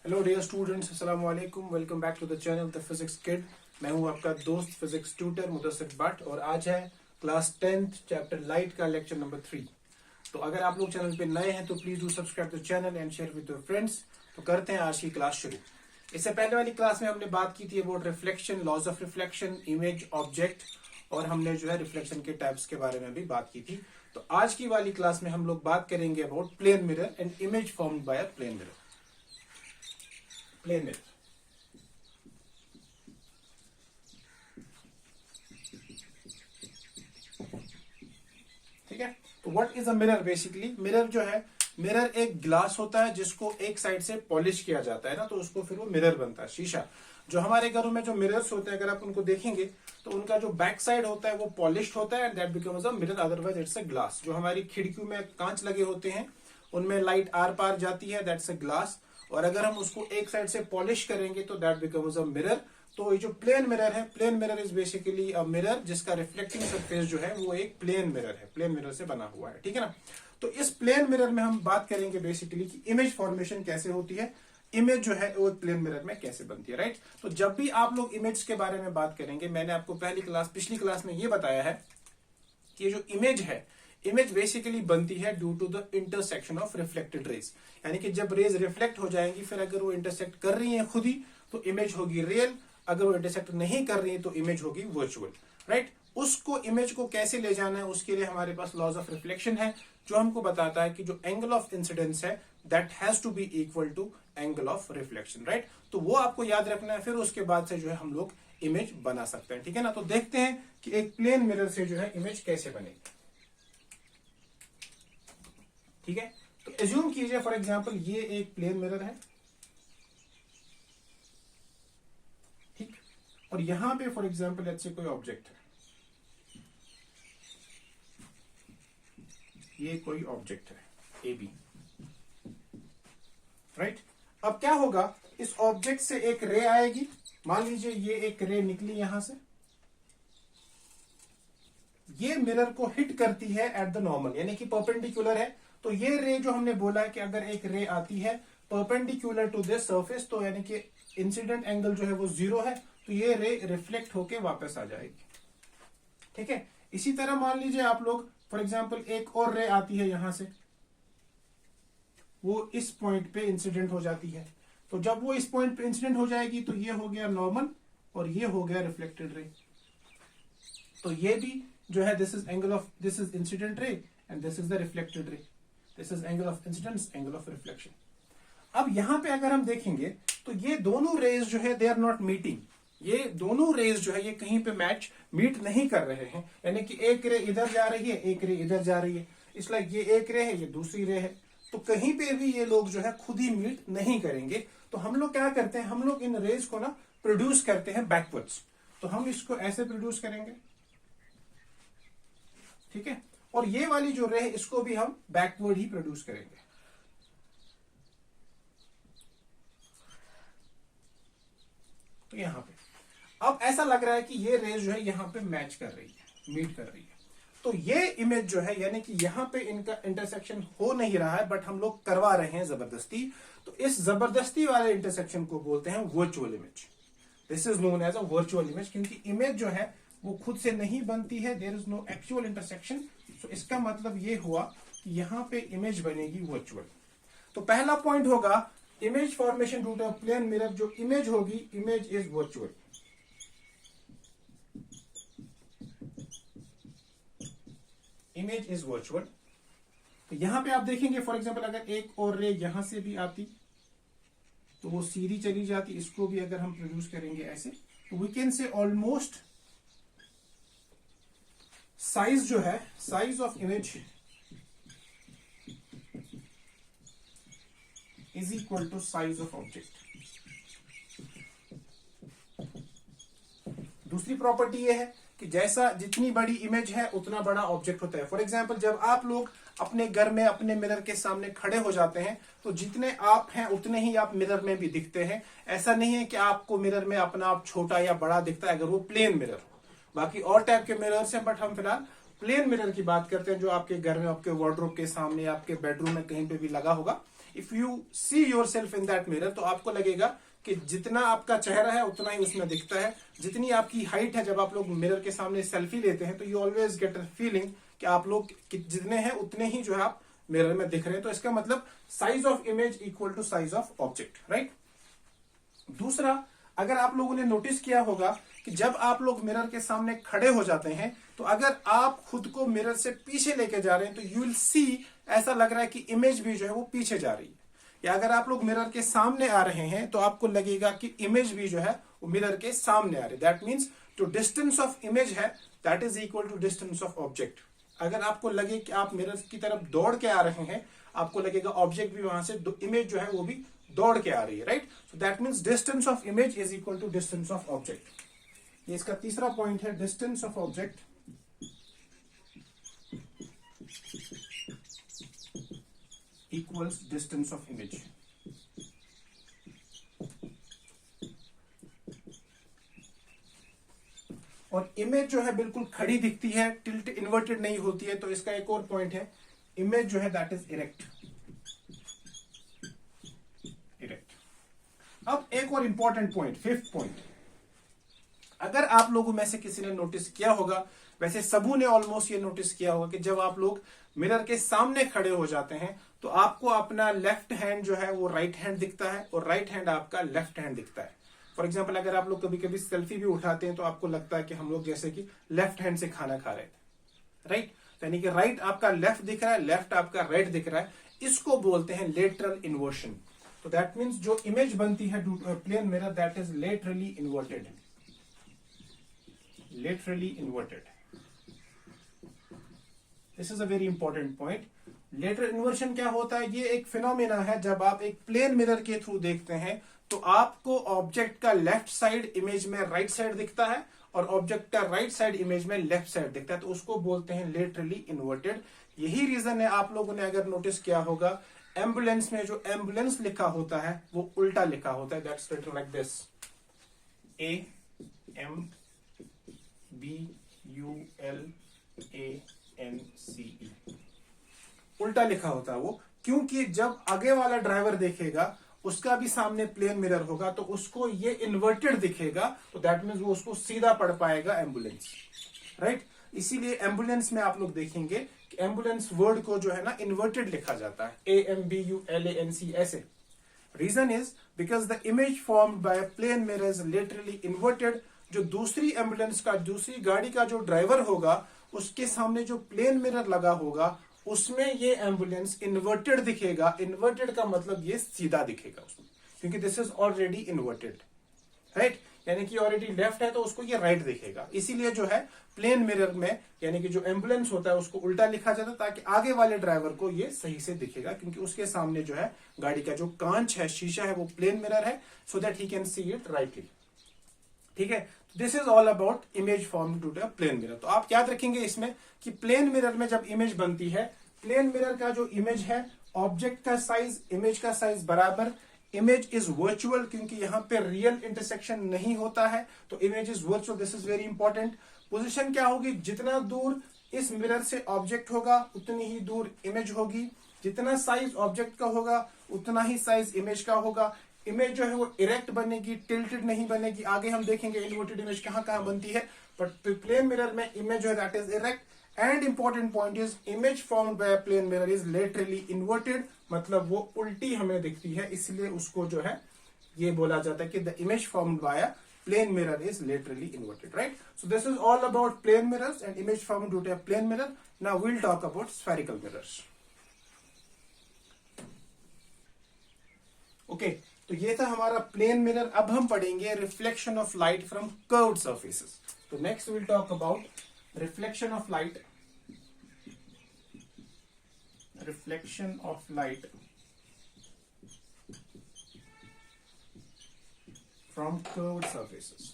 Hello dear students, अस्सलाम वालेकुम। Welcome back to the channel the physics kid. मैं हूं आपका दोस्त फिजिक्स ट्यूटर मुदस्सिर भट्ट और आज है क्लास 10th चैप्टर लाइट का लेक्चर नंबर 3। तो अगर आप लोग चैनल पे नए हैं तो please do subscribe the channel and share with your friends. तो करते हैं आज की क्लास शुरू। इससे पहले वाली क्लास में हमने बात की थी about reflection, laws of reflection, image, object, और हमने जो है रिफ्लेक्शन के टाइप्स के बारे में भी बात की थी। तो आज की वाली क्लास में हम लोग बात करेंगे about plane mirror and image formed by a plane mirror. Plane mirror, ठीक है। तो what is a mirror? Basically mirror जो है, मिरर एक ग्लास होता है जिसको एक साइड से पॉलिश किया जाता है ना, तो उसको फिर वो मिरर बनता है, शीशा। जो हमारे घरों में जो मिरर्स होते हैं, अगर आप उनको देखेंगे तो उनका जो बैक साइड होता है वो पॉलिश्ड होता है and that becomes a mirror, otherwise it's a glass. जो हमारी खिड़कियों में कांच लगे होते हैं उनमें लाइट आर पार जाती है, दैट्स अ ग्लास। और अगर हम उसको एक साइड से पॉलिश करेंगे तो दैट बिकम्स अ मिरर। तो ये जो प्लेन मिरर है, plane mirror is basically a mirror जिसका रिफ्लेक्टिंग सरफेस जो है वो एक प्लेन मिरर है, प्लेन मिरर से बना हुआ है, ठीक है ना। तो इस प्लेन मिरर में हम बात करेंगे बेसिकली कि इमेज फॉर्मेशन कैसे होती है, इमेज जो है वो प्लेन मिरर में कैसे बनती है, राइट। तो जब भी आप लोग इमेज के बारे में बात करेंगे, मैंने आपको पिछली क्लास में ये बताया है कि ये जो इमेज है, इमेज बेसिकली बनती है due to the intersection of reflected rays. यानी कि जब रेज रिफ्लेक्ट हो जाएंगी, फिर अगर वो इंटरसेक्ट कर रही है खुद ही तो इमेज होगी रियल, अगर वो इंटरसेक्ट नहीं कर रही है तो इमेज होगी वर्चुअल, राइट। उसको इमेज को कैसे ले जाना है, उसके लिए हमारे पास लॉज ऑफ रिफ्लेक्शन है जो हमको बताता है कि जो एंगल ऑफ इंसिडेंस है that has to be equal to angle of reflection, right. तो वो आपको याद रखना है, फिर उसके बाद से जो है हम लोग इमेज बना सकते हैं, ठीक है ना। तो देखते हैं कि एक प्लेन मिरर से जो है इमेज कैसे बनेगी, ठीक है। तो एज्यूम कीजिए फॉर एग्जांपल ये एक प्लेन मिरर है, ठीक। और यहां पे फॉर एग्जांपल लेट्स से कोई ऑब्जेक्ट है, ये कोई ऑब्जेक्ट है ए बी, राइट। अब क्या होगा, इस ऑब्जेक्ट से एक रे आएगी। मान लीजिए ये एक रे निकली यहां से, ये मिरर को हिट करती है एट द नॉर्मल, यानी कि परपेंडिकुलर है। तो ये रे जो हमने बोला है कि अगर एक रे आती है परपेंडिकुलर टू दिस सरफेस, तो यानी कि इंसिडेंट एंगल जो है वो 0 है, तो ये रे रिफ्लेक्ट होके वापस आ जाएगी, ठीक है। इसी तरह मान लीजिए आप लोग फॉर एग्जांपल एक और रे आती है यहां से, वो इस पॉइंट पे इंसिडेंट हो जाती है। तो जब वो इस पॉइंट पे इंसिडेंट हो जाएगी तो ये हो गया नॉर्मल और ये हो गया रिफ्लेक्टेड रे। तो ये भी जो है this is incident ray and this is the reflected ray. This is angle of incidence, angle of reflection. अब यहां पे अगर हम देखेंगे तो ये दोनों रेज जो है दे आर नॉट मीटिंग। ये दोनों रेज जो है ये कहीं पे मीट नहीं कर रहे हैं, यानी कि एक रे इधर जा रही है, एक रे इधर जा रही है, इसलिए ये एक रे है, ये दूसरी रे है। तो कहीं पे भी ये लोग जो है खुद ही मीट नहीं करेंगे। तो हम लोग क्या करते हैं, हम लोग इन रेज को ना प्रोड्यूस करते हैं बैकवर्ड्स। तो हम इसको ऐसे प्रोड्यूस करेंगे, ठीक है। और ये वाली जो रे है इसको भी हम बैकवर्ड ही प्रोड्यूस करेंगे। तो यहां पे अब ऐसा लग रहा है कि ये रेज जो है यहां पे मैच कर रही है, मीट कर रही है। तो ये इमेज जो है, यानी कि यहां पे इनका इंटरसेक्शन हो नहीं रहा है बट हम लोग करवा रहे हैं जबरदस्ती। तो इस जबरदस्ती वाले इंटरसेक्शन को बोलते हैं virtual image. This is known as a virtual image, क्योंकि इमेज जो है वो खुद से नहीं बनती है, there is no actual intersection. तो इसका मतलब ये हुआ कि यहां पे इमेज बनेगी वर्चुअल। तो पहला पॉइंट होगा image formation due to plane mirror. जो इमेज होगी, image is virtual. Image is virtual. तो यहां पे आप देखेंगे फॉर एग्जांपल अगर एक और रे यहां से भी आती तो वो सीधी चली जाती, इसको भी अगर हम प्रोड्यूस करेंगे ऐसे, तो we can say almost size जो है, size of image is equal to size of object. दूसरी प्रॉपर्टी ये है कि जैसा जितनी बड़ी इमेज है उतना बड़ा ऑब्जेक्ट होता है। फॉर एग्जांपल जब आप लोग अपने घर में अपने मिरर के सामने खड़े हो जाते हैं तो जितने आप हैं उतने ही आप मिरर में भी दिखते हैं। ऐसा नहीं है कि आपको मिरर में अपना आप छोटा या बड़ा दिखता है अगर वो प्लेन मिरर हो। बाकी और टाइप के मिरर्स हैं बट हम फिलहाल प्लेन मिरर की बात करते हैं जो आपके घर में, आपके वार्डरोब के सामने, आपके बेडरूम में कहीं पे भी लगा होगा। If you see your self in that mirror, तो आपको लगेगा कि जितना आपका चेहरा है उतना ही उसमें दिखता है, जितनी आपकी हाइट है। जब आप लोग मिरर के सामने सेल्फी लेते हैं तो you always get a feeling कि आप लोग जितने हैं उतने ही जो है आप मिरर में दिख रहे हैं। तो इसका मतलब size of image equal to size of object, right. दूसरा, अगर आप लोगों ने नोटिस किया होगा कि जब आप लोग मिरर के सामने खड़े हो जाते हैं तो अगर आप खुद को मिरर से पीछे लेके जा रहे हैं तो यू विल सी, ऐसा लग रहा है कि इमेज भी जो है वो पीछे जा रही है। या अगर आप लोग मिरर के सामने आ रहे हैं तो आपको लगेगा कि इमेज भी जो है वो मिरर के सामने आ रही है। दैट मीन्स जो डिस्टेंस ऑफ इमेज है that is equal to distance of object. अगर आपको लगे कि आप मिरर की तरफ दौड़ के आ रहे हैं, आपको लगेगा ऑब्जेक्ट भी वहां से, इमेज जो है वो भी दौड़ के आ रही है, right. So that means distance of image is equal to distance of object. ये इसका तीसरा पॉइंट है, distance of object equals distance of image. और इमेज जो है बिल्कुल खड़ी दिखती है, टिल्ट इन्वर्टेड नहीं होती है। तो इसका एक और पॉइंट है, इमेज जो है दैट इज इरेक्ट। अब एक और इंपॉर्टेंट पॉइंट, फिफ्थ पॉइंट, अगर आप लोगों में से किसी ने नोटिस किया होगा, वैसे सबू ने ऑलमोस्ट ये नोटिस किया होगा कि जब आप लोग मिरर के सामने खड़े हो जाते हैं तो आपको अपना लेफ्ट हैंड जो है वो राइट हैंड दिखता है और राइट हैंड आपका लेफ्ट हैंड दिखता है। फॉर एग्जाम्पल, अगर आप लोग कभी कभी सेल्फी भी उठाते हैं तो आपको लगता है कि हम लोग जैसे कि लेफ्ट हैंड से खाना खा रहे थे, राइट। यानी कि राइट आपका लेफ्ट दिख रहा है, लेफ्ट आपका राइट दिख रहा है। इसको बोलते हैं लेटरल इन्वर्शन। तो दैट मीन्स जो इमेज बनती है plane mirror that is laterally inverted, laterally inverted. This is a very important point. Lateral inversion क्या होता है? ये एक फिनोमेना है, जब आप एक प्लेन मिरर के थ्रू देखते हैं तो आपको ऑब्जेक्ट का लेफ्ट साइड इमेज में राइट साइड दिखता है और ऑब्जेक्ट का राइट साइड इमेज में लेफ्ट साइड दिखता है। तो उसको बोलते हैं लेटरली इन्वर्टेड। यही रीजन है, आप लोगों ने अगर नोटिस किया होगा, एम्बुलेंस में जो एम्बुलेंस लिखा होता है वो उल्टा लिखा होता है। That's written like this, AMBULANCE, उल्टा लिखा होता है वो, क्योंकि जब आगे वाला ड्राइवर देखेगा उसका भी सामने प्लेन मिरर होगा तो उसको ये इन्वर्टेड दिखेगा। तो दैट मीन्स वो उसको सीधा पढ़ पाएगा एम्बुलेंस, राइट। इसीलिए एम्बुलेंस में आप लोग देखेंगे कि एम्बुलेंस वर्ड को जो है ना इन्वर्टेड लिखा जाता है, AMBULANCE ऐसे। Reason is because the image formed by plane mirror is literally inverted. जो दूसरी एम्बुलेंस का, दूसरी गाड़ी का जो ड्राइवर होगा उसके सामने जो प्लेन मिरर लगा होगा उसमें ये एम्बुलेंस इन्वर्टेड दिखेगा। इन्वर्टेड का मतलब ये सीधा दिखेगा उसमें, क्योंकि this is already inverted, right. यानी कि ऑलरेडी लेफ्ट है तो उसको ये राइट दिखेगा। इसीलिए जो है प्लेन मिरर में यानी कि जो एम्बुलेंस होता है उसको उल्टा लिखा जाता है ताकि आगे वाले ड्राइवर को ये सही से दिखेगा, क्योंकि उसके सामने जो है गाड़ी का जो कांच है, शीशा है, वो प्लेन मिरर है, so that he can see it rightly. ठीक है, this is all about image form to the plane mirror. तो आप याद रखेंगे इसमें कि प्लेन मिरर में जब इमेज बनती है, प्लेन मिरर का जो इमेज है, ऑब्जेक्ट का साइज इमेज का साइज बराबर। इमेज इज वर्चुअल, क्योंकि यहां पे रियल इंटरसेक्शन नहीं होता है, तो image is virtual. This is very important. Position क्या होगी? जितना दूर इस मिरर से ऑब्जेक्ट होगा उतनी ही दूर इमेज होगी। जितना साइज ऑब्जेक्ट का होगा उतना ही साइज इमेज का होगा। इमेज जो है वो इरेक्ट बनेगी, टिल्टेड नहीं बनेगी। आगे हम देखेंगे इन्वर्टेड इमेज कहां कहां बनती है, बट प्लेन मिरर में इमेज जो है that is erect. And important point is image formed by plane mirror is laterally inverted, मतलब वो उल्टी हमें दिखती है, इसलिए उसको जो है ये बोला जाता है कि the image formed by plane mirror is laterally inverted, right. So this is all about plane mirrors and image formed due to plane mirror. Now we will talk about spherical mirrors. Okay, तो ये था हमारा plane mirror. अब हम पढ़ेंगे reflection of light from curved surfaces. तो next will talk about reflection of light from curved surfaces.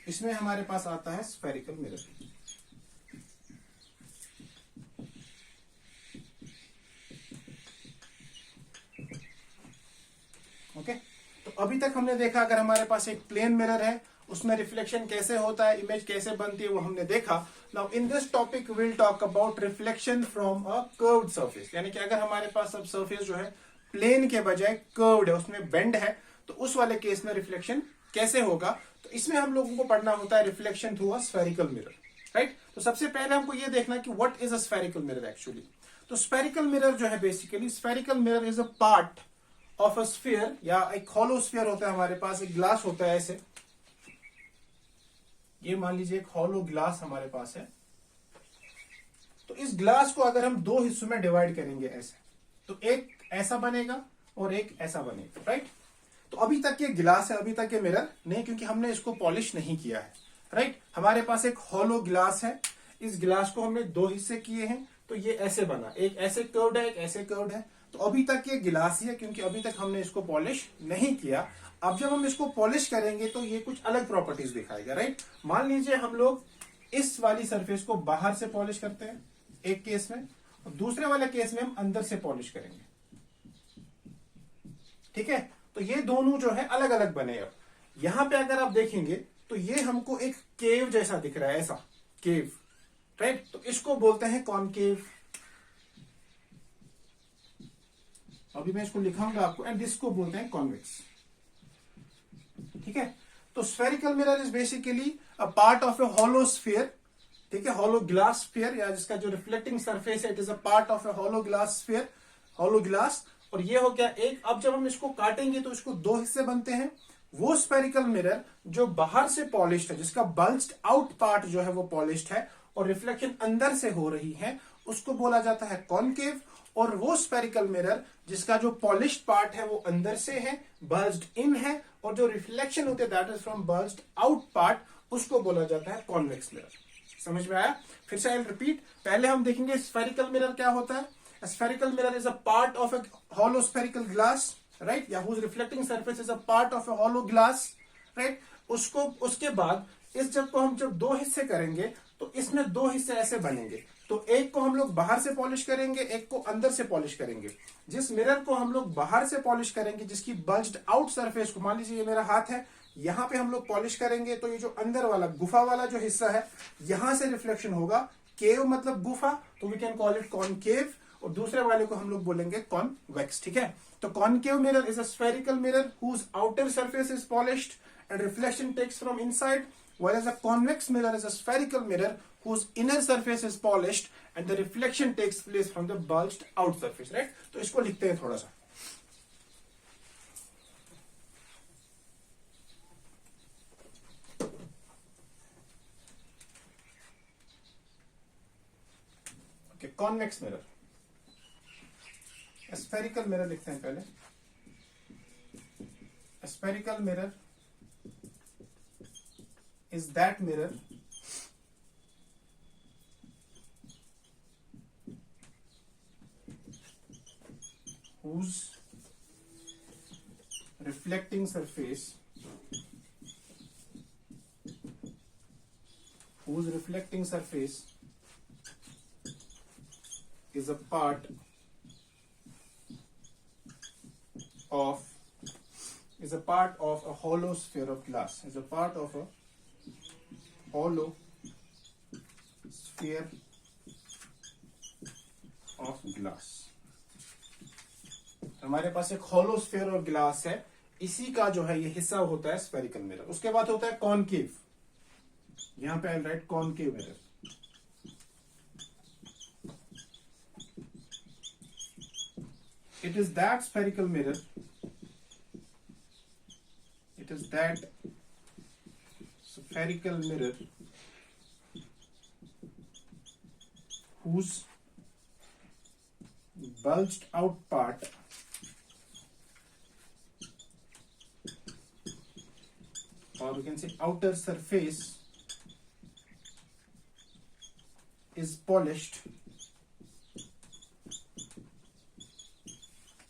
इसमें हमारे पास आता है स्फेरिकल मिरर। ओके, तो अभी तक हमने देखा अगर हमारे पास एक प्लेन मिरर है उसमें रिफ्लेक्शन कैसे होता है, इमेज कैसे बनती है, वो हमने देखा। Now in this topic will talk about reflection from a curved surface, यानी कि अगर हमारे पास अब सरफेस जो है प्लेन के बजाय कर्व्ड है, उसमें बेंड है, तो उस वाले केस में रिफ्लेक्शन कैसे होगा। तो इसमें हम लोगों को पढ़ना होता है रिफ्लेक्शन थ्रू अ स्फेरिकल मिरर, राइट। तो सबसे पहले हमको ये देखना कि what is a spherical mirror actually. तो स्फेरिकल मिरर जो है basically, spherical mirror is a part of a sphere, या एक हॉलो स्फीयर होता है हमारे पास, एक ग्लास होता है ऐसे, ये मान लीजिए एक हॉलो ग्लास हमारे पास है। तो इस ग्लास को अगर हम दो हिस्सों में डिवाइड करेंगे ऐसे, तो एक ऐसा बनेगा और एक ऐसा बनेगा, राइट। तो अभी तक ये ग्लास है, अभी तक ये मिरर नहीं, क्योंकि हमने इसको पॉलिश नहीं किया है, राइट। हमारे पास एक हॉलो ग्लास है, इस ग्लास को हमने दो हिस्से किए हैं, तो ये ऐसे बना, एक ऐसे कर्व्ड है, एक ऐसे कर्व्ड है। तो अभी तक ये गिलास ही है, क्योंकि अभी तक हमने इसको पॉलिश नहीं किया। अब जब हम इसको पॉलिश करेंगे तो ये कुछ अलग प्रॉपर्टीज दिखाएगा, राइट। मान लीजिए हम लोग इस वाली सरफेस को बाहर से पॉलिश करते हैं एक केस में, और दूसरे वाले केस में हम अंदर से पॉलिश करेंगे, ठीक है। तो ये दोनों जो है अलग अलग बने। अब यहां पे अगर आप देखेंगे तो ये हमको एक केव जैसा दिख रहा है, ऐसा केव, राइट। तो इसको बोलते हैं कॉनकेव। अभी मैं इसको लिखाऊंगा आपको, एंड इसको बोलते हैं कॉन्वेक्स, ठीक है। तो spherical mirror is basically a part of A hollow sphere, ठीक है, हॉलो ग्लास स्फीयर, या जिसका जो रिफ्लेक्टिंग सरफेस है it is a part of A hollow glass sphere, hollow glass. और ये हो गया एक। अब जब हम इसको काटेंगे तो इसको दो हिस्से बनते हैं। वो स्फेरिकल मिरर जो बाहर से पॉलिश्ड है, जिसका बल्ज्ड आउट पार्ट जो है वो पॉलिश्ड है और रिफ्लेक्शन अंदर से हो रही है, उसको बोला जाता है कॉनकेव। और वो स्फेरिकल मिरर जिसका जो पॉलिश्ड पार्ट है वो अंदर से है, बल्ज्ड इन है, और जो रिफ्लेक्शन होते हैं that is from bulged out part, उसको बोला जाता है कॉन्वेक्स मिरर। समझ में आया? फिर से आई विल रिपीट। पहले हम देखेंगे स्फेरिकल मिरर क्या होता है। A spherical mirror is a part of a hollow spherical glass, right? या whose reflecting surface is a part of a hollow glass, right? उसके बाद इस जब को हम जब दो हिस्से करेंगे तो इसमें दो हिस्से ऐसे बनेंगे। तो एक को हम लोग बाहर से पॉलिश करेंगे, एक को अंदर से पॉलिश करेंगे। जिस मिरर को हम लोग बाहर से पॉलिश करेंगे, जिसकी बल्ज्ड आउट सरफेस को, मान लीजिए ये मेरा हाथ है, यहां पे हम लोग पॉलिश करेंगे, तो ये जो अंदर वाला गुफा वाला जो हिस्सा है, यहां से रिफ्लेक्शन होगा। केव मतलब गुफा, तो we can call it concave. और दूसरे वाले को हम लोग बोलेंगे कॉन्वेक्स, ठीक है। तो concave mirror is a spherical mirror whose outer surface is polished and reflection takes from inside, whereas a convex mirror is a spherical mirror whose inner surface is polished and the reflection takes place from the bulged out surface, right? तो इसको लिखते हैं थोड़ा सा। Okay, convex mirror, spherical mirror लिखते हैं पहले। A spherical mirror is that mirror whose reflecting surface is a part of a hollow sphere of glass, is a part of a hollow sphere of glass। हमारे पास एक hollow sphere of glass है, इसी का जो है ये हिस्सा होता है स्फेरिकल मिरर। उसके बाद होता है कॉनकेव, यहां पे I write concave mirror. It is that spherical mirror, whose bulged out part or we can say outer surface is polished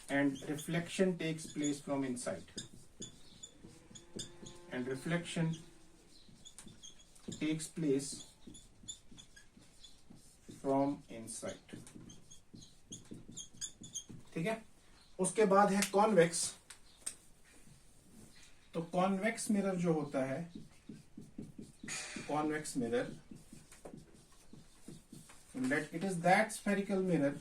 and reflection takes place from inside, and reflection takes place from inside, ठीक है। उसके बाद है convex. तो convex mirror जो होता है convex mirror, let it is that spherical mirror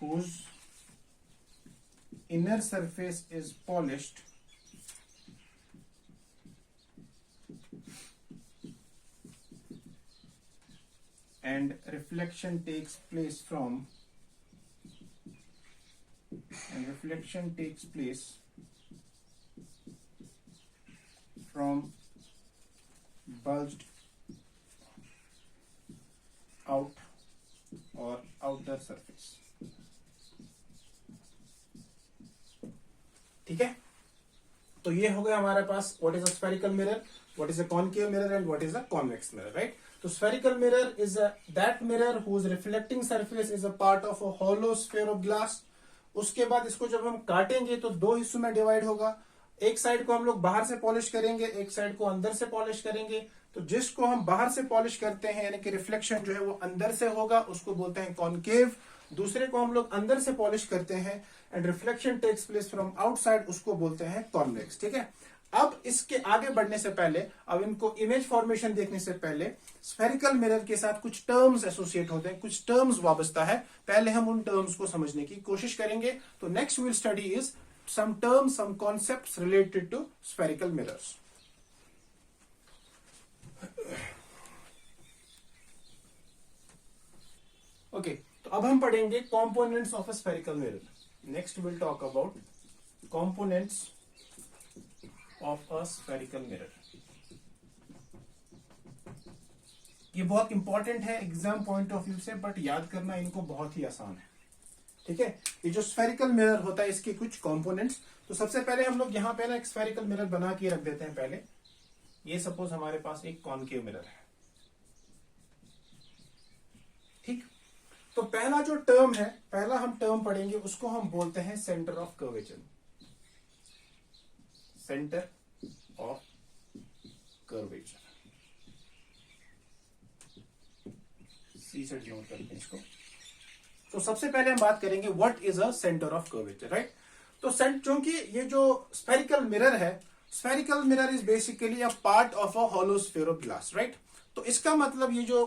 whose inner surface is polished and reflection takes place from bulged out or outer surface. ठीक है, तो ये हो गया हमारे पास what is a spherical mirror, what is a concave mirror and what is a convex mirror, right. तो spherical mirror is that mirror whose reflecting surface is a part of a hollow sphere of glass. उसके बाद इसको जब हम काटेंगे तो दो हिस्सों में डिवाइड होगा. एक साइड को हम लोग बाहर से पॉलिश करेंगे, एक साइड को अंदर से पॉलिश करेंगे. तो जिसको हम बाहर से पॉलिश करते हैं यानी कि रिफ्लेक्शन जो है वो अंदर से होगा, उसको बोलते हैं कॉनकेव. दूसरे को हम लोग अंदर से पॉलिश करते हैं and reflection takes place from outside, उसको बोलते हैं कॉन्वेक्स. ठीक है, अब इसके आगे बढ़ने से पहले, अब इनको इमेज फॉर्मेशन देखने से पहले, स्फेरिकल मिरर के साथ कुछ टर्म्स एसोसिएट होते हैं, कुछ टर्म्स वाबस्ता है. पहले हम उन टर्म्स को समझने की कोशिश करेंगे. तो next will study is some terms, some concepts related to spherical mirrors. Okay, तो अब हम पढ़ेंगे components of a spherical mirror. Next will talk about components of a spherical mirror. ये बहुत इंपॉर्टेंट है एग्जाम पॉइंट ऑफ व्यू से, but याद करना इनको बहुत ही आसान है. ठीक है, ये जो स्फेरिकल मिरर होता है इसके कुछ कंपोनेंट्स. तो सबसे पहले हम लोग यहां पे ना एक स्फेरिकल मिरर बना के रख देते हैं. पहले ये सपोज हमारे पास एक कॉनकेव मिरर है. ठीक, तो पहला जो टर्म है, पहला हम टर्म पढ़ेंगे, उसको हम बोलते हैं centre of curvature. Centre of curvature, C से डिनोट करते हैं इसको. तो सबसे पहले हम बात करेंगे what is a centre of curvature, right. तो चूंकि ये जो स्फेरिकल मिरर है, spherical mirror is basically a part of a hollow sphere of glass, right. तो इसका मतलब ये जो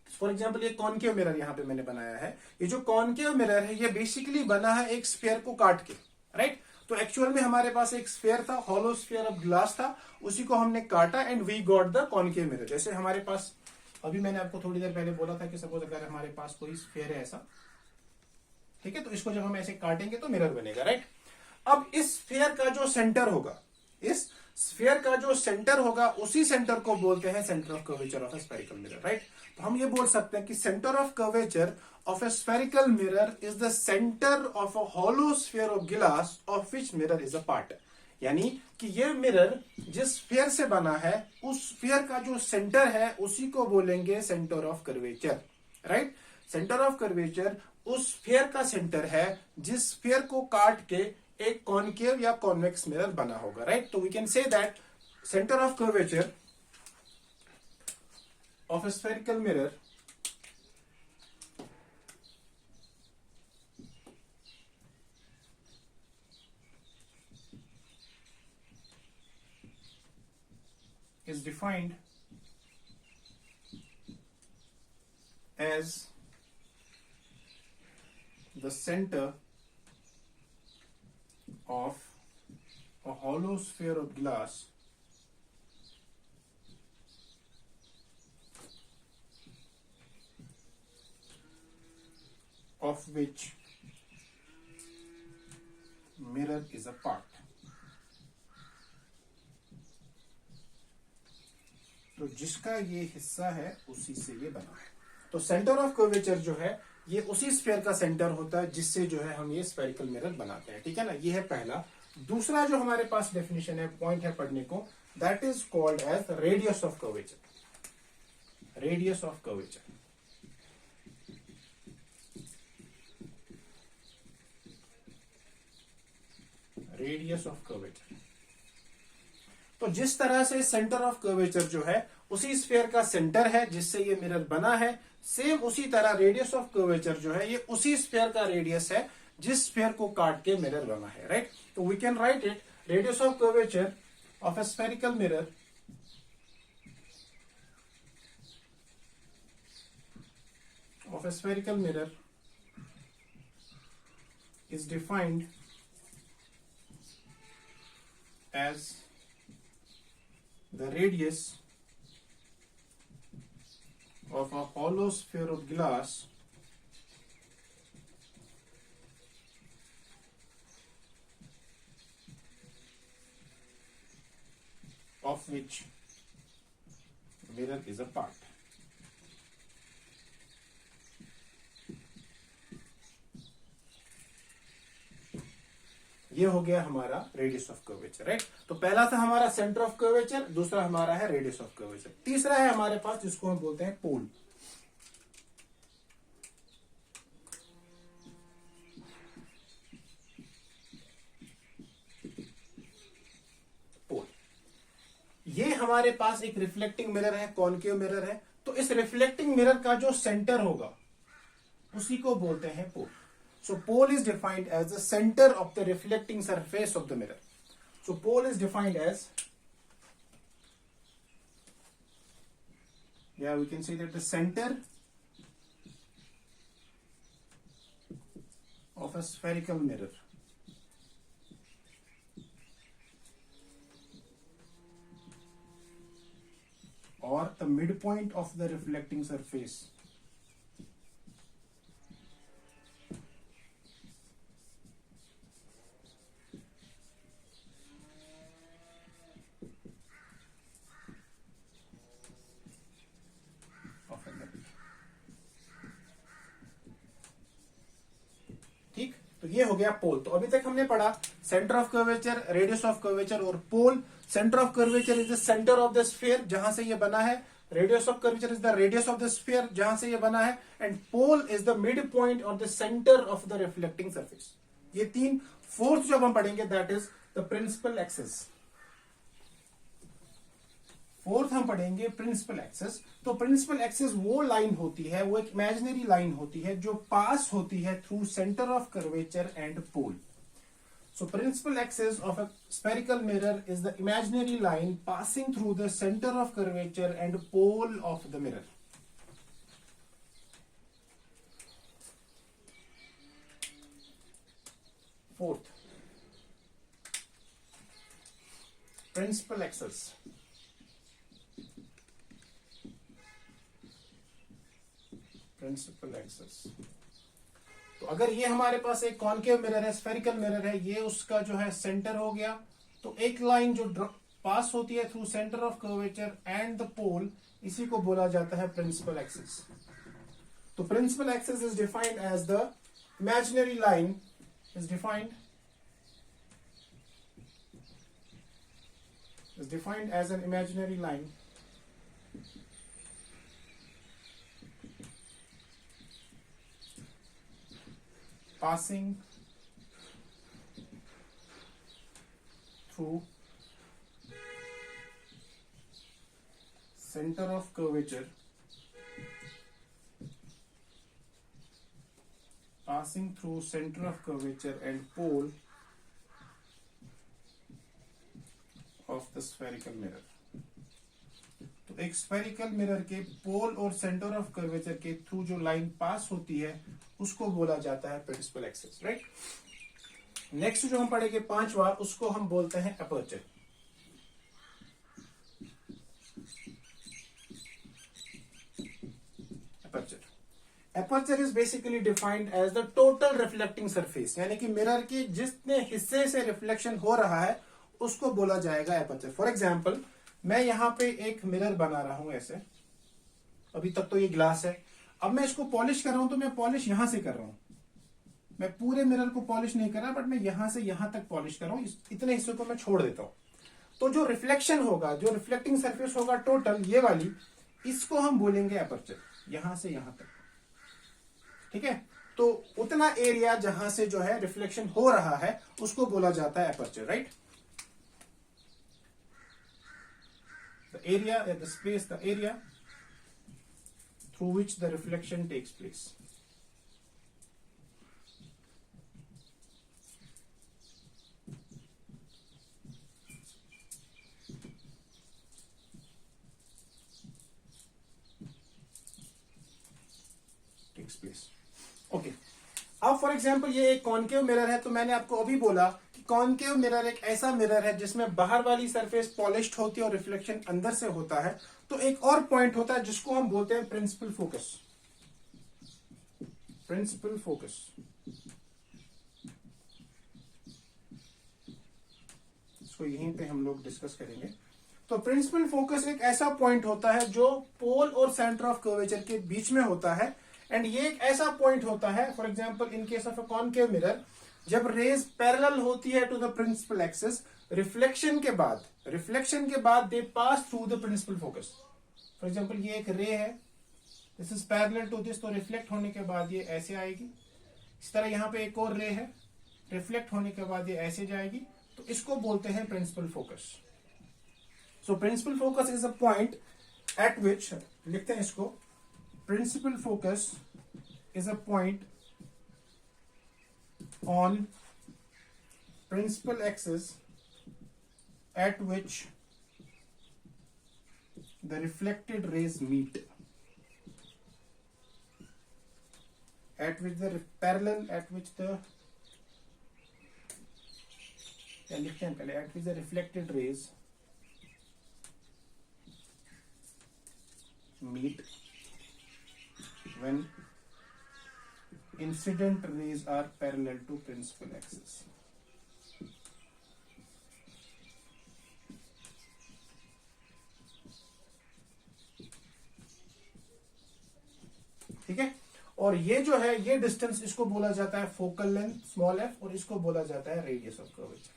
फॉर एग्जाम्पल ये कॉनकेव मिरर यहां पे मैंने बनाया है, ये जो कॉनकेव मिरर है ये बेसिकली बना है एक स्फीयर को काट के, राइट. तो एक्चुअल में हमारे पास एक स्फीयर था, हॉलो स्फीयर ऑफ ग्लास था, उसी को हमने काटा and we got the concave mirror. जैसे हमारे पास अभी मैंने आपको थोड़ी देर पहले बोला था कि सपोज अगर हमारे पास कोई स्फीयर है ऐसा, ठीक है, तो इसको जब हम ऐसे काटेंगे तो मिरर बनेगा, राइट. अब इस स्फीयर का जो सेंटर होगा, इस स्फीयर का जो सेंटर होगा, उसी सेंटर को बोलते हैं centre of curvature of a spherical mirror, right. तो हम ये बोल सकते हैं कि centre of curvature of a spherical mirror is the center of a hollow sphere of glass of which mirror is a part. यानी कि ये मिरर जिस स्फीयर से बना है, उस स्फीयर का जो सेंटर है उसी को बोलेंगे centre of curvature, right. Centre of curvature उस स्फीयर का सेंटर है जिस स्फीयर को काट के एक कॉनकेव या कॉन्वेक्स मिरर बना होगा, राइट. तो we can say that centre of curvature of a spherical mirror is defined as the center of a hollow sphere of glass of which mirror is a part. तो जिसका ये हिस्सा है उसी से ये बना है. तो सेंटर ऑफ कर्वेचर जो है ये उसी स्फीयर का सेंटर होता है जिससे जो है हम ये स्फेरिकल मिरर बनाते हैं. ठीक है ना, ये है पहला. दूसरा जो हमारे पास डेफिनेशन है, पॉइंट है पढ़ने को, that is called as radius of curvature. Radius of curvature, radius of curvature. तो जिस तरह से सेंटर ऑफ कर्वेचर जो है उसी स्फीयर का सेंटर है जिससे ये मिरर बना है, सेम उसी तरह रेडियस ऑफ कर्वेचर जो है ये उसी स्फीयर का रेडियस है जिस स्फीयर को काट के मिरर बना है, राइट। तो we can write it, radius of curvature of a spherical mirror is defined as the radius of a hollow sphere of glass of which mirror is a part. ये हो गया हमारा रेडियस ऑफ कर्वेचर, राइट। तो पहला था हमारा centre of curvature, दूसरा हमारा है रेडियस ऑफ कर्वेचर, तीसरा है हमारे पास जिसको हम बोलते हैं पोल। पोल, ये हमारे पास एक रिफ्लेक्टिंग मिरर है, कॉनकेव मिरर है। तो इस रिफ्लेक्टिंग मिरर का जो सेंटर होगा उसी को बोलते हैं पोल। So pole is defined as the center of the reflecting surface of the mirror. So pole is defined as, yeah, we can say that the center of a spherical mirror. Or the midpoint of the reflecting surface of a mirror. ठीक, तो ये हो गया पोल। तो अभी तक हमने पढ़ा centre of curvature, radius of curvature और pole. Centre of curvature is the centre of the sphere जहां से ये बना है, radius of curvature is the radius of the sphere जहां से ये बना है, and pole is the mid point और the centre of the reflecting surface. ये तीन। फोर्थ जब हम पढ़ेंगे that is the principal axis. Fourth हम पढ़ेंगे प्रिंसिपल एक्सिस। तो प्रिंसिपल एक्सिस वो लाइन होती है, वो एक इमेजिनरी लाइन होती है जो पास होती है through centre of curvature and pole. So principal axis of a spherical mirror is the imaginary line passing through the center of curvature and pole of the mirror. Fourth, principal axis. Principal axis. तो अगर ये हमारे पास एक concave mirror है, spherical mirror है, ये उसका जो है सेंटर हो गया, तो एक लाइन जो पास होती है through centre of curvature and the pole, इसी को बोला जाता है प्रिंसिपल एक्सिस। तो principal axis is defined as the imaginary line is defined as an imaginary line passing through center of curvature, and pole of the spherical mirror. तो एक spherical mirror के पोल और सेंटर ऑफ कर्वेचर के through जो line पास होती है उसको बोला जाता है प्रिंसिपल एक्सिस, राइट। नेक्स्ट जो हम पढ़ेंगे पांचवा, उसको हम बोलते हैं aperture. Aperture is basically defined as the total reflecting surface, यानी कि मिरर के जितने हिस्से से रिफ्लेक्शन हो रहा है उसको बोला जाएगा अपर्चर। फॉर एग्जाम्पल, मैं यहां पे एक मिरर बना रहा हूं ऐसे, अभी तक तो ये ग्लास है, अब मैं इसको पॉलिश कर रहा हूं, तो मैं पॉलिश यहां से कर रहा हूं, मैं पूरे मिरर को पॉलिश नहीं कर रहा, बट मैं यहां से यहां तक पॉलिश कर रहा हूं, इतने हिस्से को मैं छोड़ देता हूं। तो जो रिफ्लेक्शन होगा, जो रिफ्लेक्टिंग सरफेस होगा टोटल, ये वाली, इसको हम बोलेंगे अपर्चर, यहां से यहां तक, ठीक है। तो उतना एरिया जहां से जो है रिफ्लेक्शन हो रहा है उसको बोला जाता है aperture, right. The area through through which the reflection takes place. Takes place. Okay. अब फॉर एग्जाम्पल ये एक कॉन्केव मिरर है, तो मैंने आपको अभी बोला कि कॉन्केव मिरर एक ऐसा मिरर है जिसमें बाहर वाली सरफेस पॉलिश्ड होती है और रिफ्लेक्शन अंदर से होता है। तो एक और पॉइंट होता है जिसको हम बोलते हैं प्रिंसिपल फोकस। प्रिंसिपल फोकस इसको यहीं पे हम लोग डिस्कस करेंगे। तो प्रिंसिपल फोकस एक ऐसा पॉइंट होता है जो पोल और सेंटर ऑफ कर्वेचर के बीच में होता है। एंड ये एक ऐसा पॉइंट होता है, for example in case of a concave mirror, जब रेज पैरेलल होती है to the principal axis, reflection के बाद they pass through the principal focus. For example ये एक रे है, this is parallel to this, तो रिफ्लेक्ट होने के बाद ये ऐसे आएगी। इस तरह यहां पे एक और रे है, रिफ्लेक्ट होने के बाद ये ऐसे जाएगी, तो इसको बोलते हैं principal focus. So principal focus is a point at which, लिखते हैं इसको, principal focus is a point on principal axis at which the reflected rays meet, at which the parallel, at which the reflected rays meet when incident rays are parallel to principal axis. ठीक है, और ये जो है ये distance, इसको बोला जाता है फोकल लेंथ स्मॉल एफ, और इसको बोला जाता है रेडियस ऑफ कर्वेचर।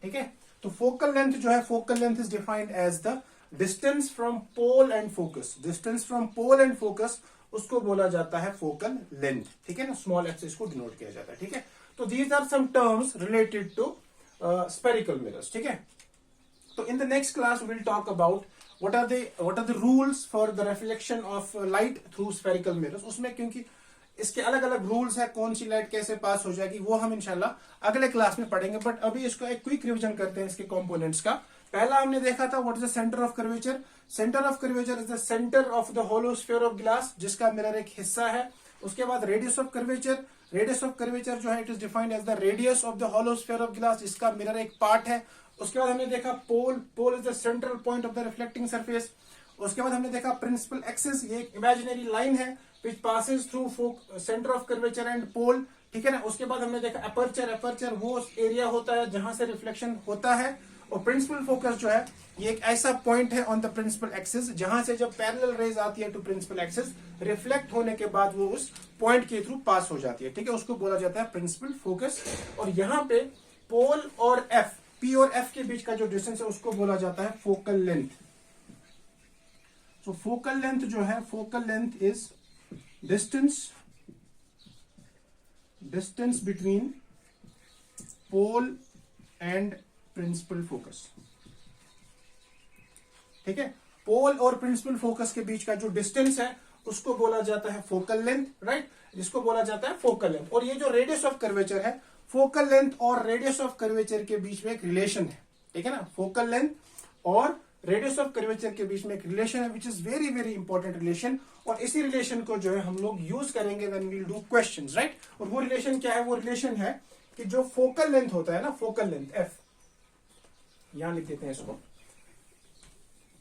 ठीक है, तो फोकल लेंथ जो है, focal length is defined as the distance from pole and focus. Distance from pole and focus उसको बोला जाता है फोकल लेंथ। ठीक है ना, स्मॉल एफ से इसको डिनोट किया जाता है। ठीक है, तो these are some terms related to spherical mirrors. ठीक है, तो in the next class will talk about what are the rules for the reflection of light through spherical mirrors। उसमें क्योंकि इसके अलग अलग रूल्स है, कौन सी लाइट कैसे पास हो जाएगी, वो हम इंशाल्लाह अगले क्लास में पढ़ेंगे। बट अभी इसको एक क्विक रिवीजन करते हैं इसके कंपोनेंट्स का। पहला हमने देखा था what is the centre of curvature. Centre of curvature is the centre of the hollow sphere of glass, जिसका मिरर एक हिस्सा है। उसके बाद radius of curvature, radius of curvature जो है it is defined as the radius of the hollow sphere of glass, जिसका mirror एक पार्ट है। उसके बाद हमने देखा pole, pole is the central point of the reflecting surface. उसके बाद हमने देखा प्रिंसिपल एक्सिस, ये एक इमेजिनरी लाइन है which passes through centre of curvature and pole. ठीक है ना, उसके बाद हमने देखा अपर्चर, अपर्चर वो एरिया होता है जहां से रिफ्लेक्शन होता है। और प्रिंसिपल फोकस जो है ये एक ऐसा पॉइंट है ऑन द प्रिंसिपल एक्सिस जहां से जब पैरेलल रेज आती है टू प्रिंसिपल एक्सिस, रिफ्लेक्ट होने के बाद वो उस पॉइंट के थ्रू पास हो जाती है। ठीक है, उसको बोला जाता है प्रिंसिपल फोकस। और यहाँ पे पोल और एफ, पी और एफ के बीच का जो डिस्टेंस है उसको बोला जाता है focal length. So focal length जो है, focal length is distance between pole and principal focus. ठीक है, पोल और प्रिंसिपल फोकस के बीच का जो डिस्टेंस है उसको बोला जाता है फोकल लेंथ, राइट, जिसको बोला जाता है फोकल लेंथ। और ये जो रेडियस ऑफ कर्वेचर है, फोकल लेंथ और रेडियस ऑफ कर्वेचर के बीच में एक रिलेशन है। ठीक है ना, फोकल लेंथ और रेडियस ऑफ कर्वेचर के बीच में एक रिलेशन है which is very very important relation. और इसी रिलेशन को जो है हम लोग यूज करेंगे when we will do questions, right. और वो रिलेशन क्या है? वो रिलेशन है कि जो फोकल लेंथ होता है ना, फोकल लेंथ एफ, यहां लिख देते हैं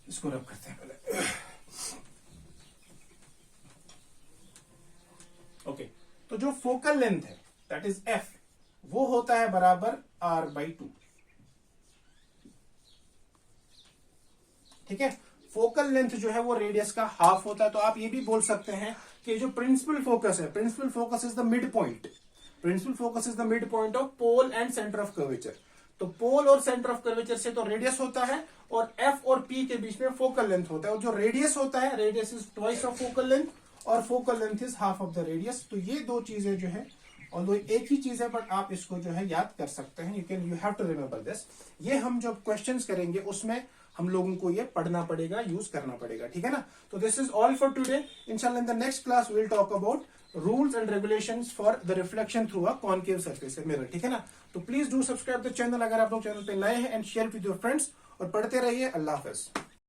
इसको रब करते हैं पहले। ओके, तो जो फोकल लेंथ है दैट इज एफ, वो होता है बराबर r/2। ठीक है, फोकल लेंथ जो है वो रेडियस का हाफ होता है। तो आप ये भी बोल सकते हैं कि जो प्रिंसिपल फोकस है, principal focus is the mid point, principal focus is the mid point of pole and centre of curvature. तो पोल और सेंटर ऑफ कर्वेचर से तो रेडियस होता है और एफ और पी के बीच में फोकल लेंथ होता है। और जो रेडियस होता है, radius is twice of focal length और focal length is half of the radius. तो ये दो चीजें जो है, और एक ही चीज है बट आप इसको जो है याद कर सकते हैं। You have to remember this. ये हम जब क्वेश्चंस करेंगे उसमें हम लोगों को ये पढ़ना पड़ेगा, यूज करना पड़ेगा, ठीक है ना। तो this is all for today. इंशाल्लाह in the next class we will talk about rules and regulations for the reflection through a concave surface mirror, ठीक है ना। तो please do subscribe the channel अगर आप लोग चैनल पे नए हैं, and share with your friends, और पढ़ते रहिए। अल्लाह हाफिज।